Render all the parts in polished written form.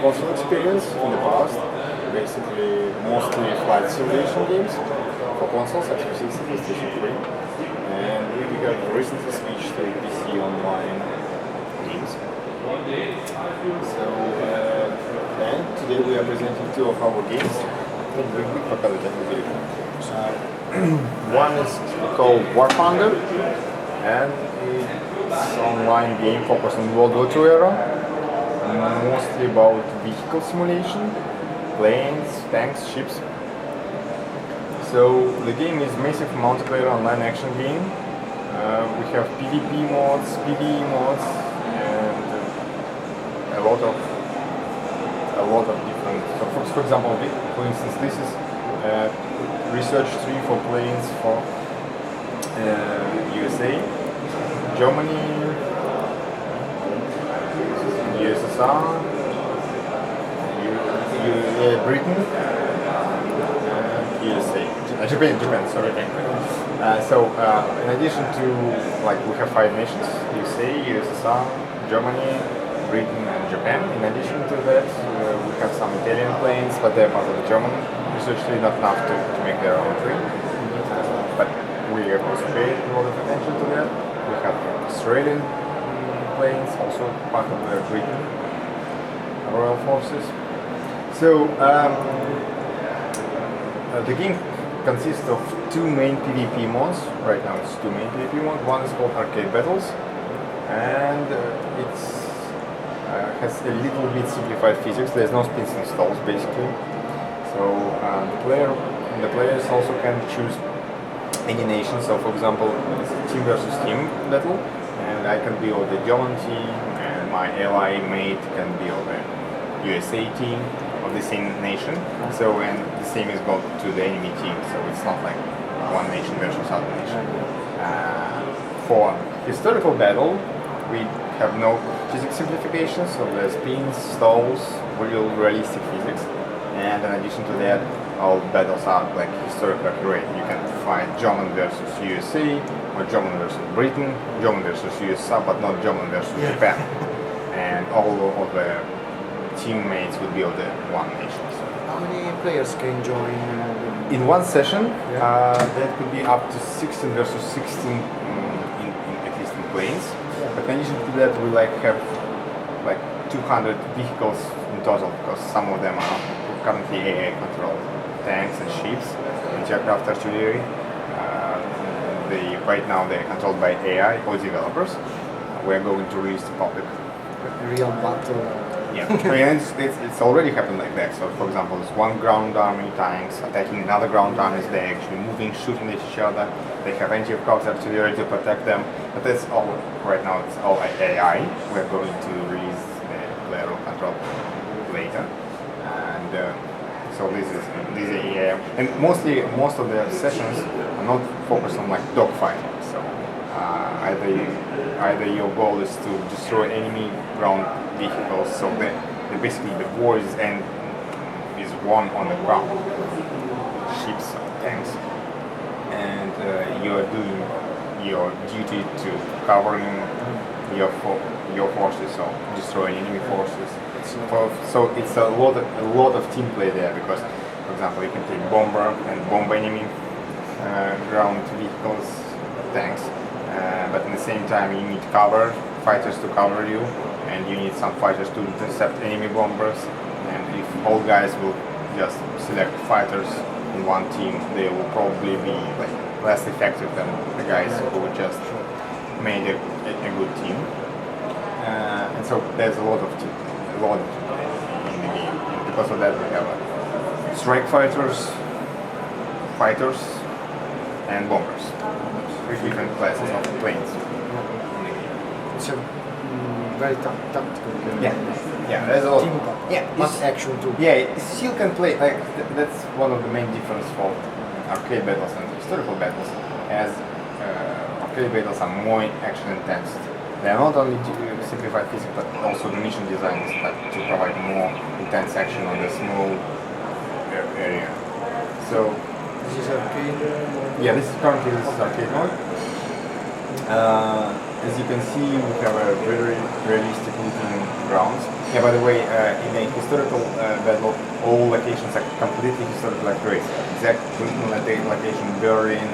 console experience in the past, basically mostly flight simulation games for consoles, Xbox 360, PlayStation 3, and we have recently switched to PC online games. So, and today we are presenting two of our games. One is called War Thunder, and it's an online game focused on World War II era, mostly about vehicle simulation, planes, tanks, ships. So the game is massive multiplayer online action game. We have PvP mods, PvE mods, and a lot of different. So for example, for instance, this is research tree for planes for USA, Germany, USSR, Britain, and USA. Japan, sorry. In addition to, like, we have 5 nations: USA, USSR, Germany, Britain, and Japan. In addition to that, we have some Italian planes, but they're part of the German research tree, not enough to make their own tree. But we have also paid a lot of attention to that. We have Australian planes, also part of the Britain Royal Forces. So the game consists of 2 main PvP modes. Right now it's 2 main PvP modes. One is called Arcade Battles, and it's has a little bit simplified physics. There's no spins and stalls basically. So the players also can choose any nation. So for example, it's a team versus team battle, and I can be on the German team, and my ally mate can be on the USA team of the same nation. So, and the same is got to the enemy team. So it's not like one nation versus other nation. For historical battle, we have no physics simplification, so there's spins, stalls, real realistic physics. And in addition to that, all battles are like historically accurate. You can fight German versus USA, or German versus Britain, German versus USA, but not German versus Japan. And all of the teammates would be of the one nation. So how many players can join? In one session, that could be up to 16 versus 16 at least in planes. But in addition to that, we have 200 vehicles in total, because some of them are currently AI controlled, tanks and ships, and aircraft artillery. Right now they're controlled by AI or developers. We're going to release to public. Real battle. Yeah, I mean, it's already happened like that. So, for example, there's one ground army, tanks attacking another ground armies. They're actually moving, shooting at each other. They have anti-aircraft artillery to protect them. But that's all right now. It's all AI. We're going to release the player control later, and so this is AI. And most of the sessions are not focused on like dogfighting. So either your goal is to destroy enemy ground vehicles, so basically the war is won on the ground, ships, tanks, and you are doing your duty to covering your forces, so destroying enemy forces. So it's a lot of team play there, because, for example, you can take bomber and bomb enemy ground vehicles, tanks, but at the same time you need fighters to cover you, and you need some fighters to intercept enemy bombers. And if all guys will just select fighters in one team, they will probably be less effective than the guys who just made a good team. And so there's a lot of team in the game. And because of that, we have strike fighters, and bombers. 3 different classes of planes in the game. It's a very tactical game. Yeah, there's a lot. Team battle. Much action too. Yeah, it still can play. That's one of the main differences for arcade battles and historical battles, as arcade battles are more action intense. They are not only simplified physics, but also the mission design is to provide more intense action on the small area. So this is arcade mode? Yeah, this is arcade mode. As you can see, we have a very realistic looking grounds. Yeah, by the way, in a historical battle, all locations are completely historical accurate. Exact location: Berlin,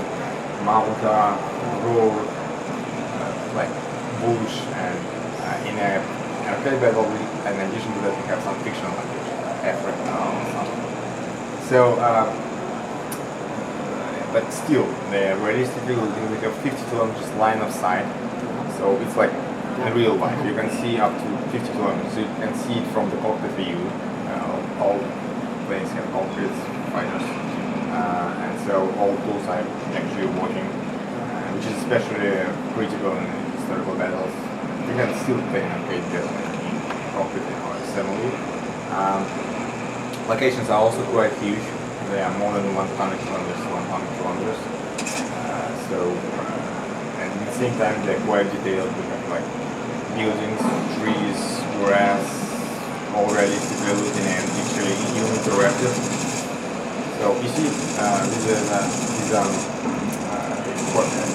Malta, Ruhr, like Bush, and in a arcade battle, in addition to that, we have some fictional locations, Africa, or something. So, but still, realistically, we have 50 kilometers line of sight. So it's like in real life. You can see up to 50 kilometers. You can see it from the cockpit view. All planes have cockpits, fighters, and so all tools are actually working, which is especially critical in historical battles. You can still play an arcade battle in cockpit or assembly. Locations are also quite huge. They are more than 100 kilometers, 100 kilometers. And at the same time, they're quite detailed. We have like buildings, trees, grass, all realistically looking and visually interactive. So you see, this is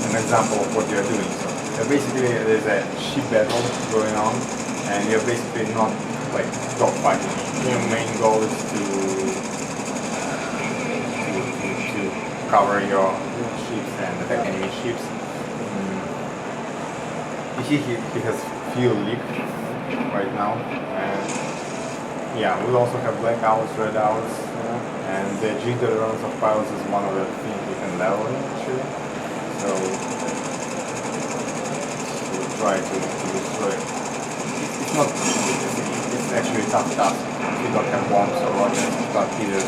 an example of what you're doing. So basically, there's a ship battle going on, and you're basically not like dogfighting. Your main goal is to cover your ships and attack enemy ships. He has fuel leak right now, and yeah, we also have blackouts, redouts, and the G tolerance of pilots is one of the things we can level actually. So we'll try to destroy it. It's not, it's actually a tough task. If you don't have bombs or rockets, torpedoes,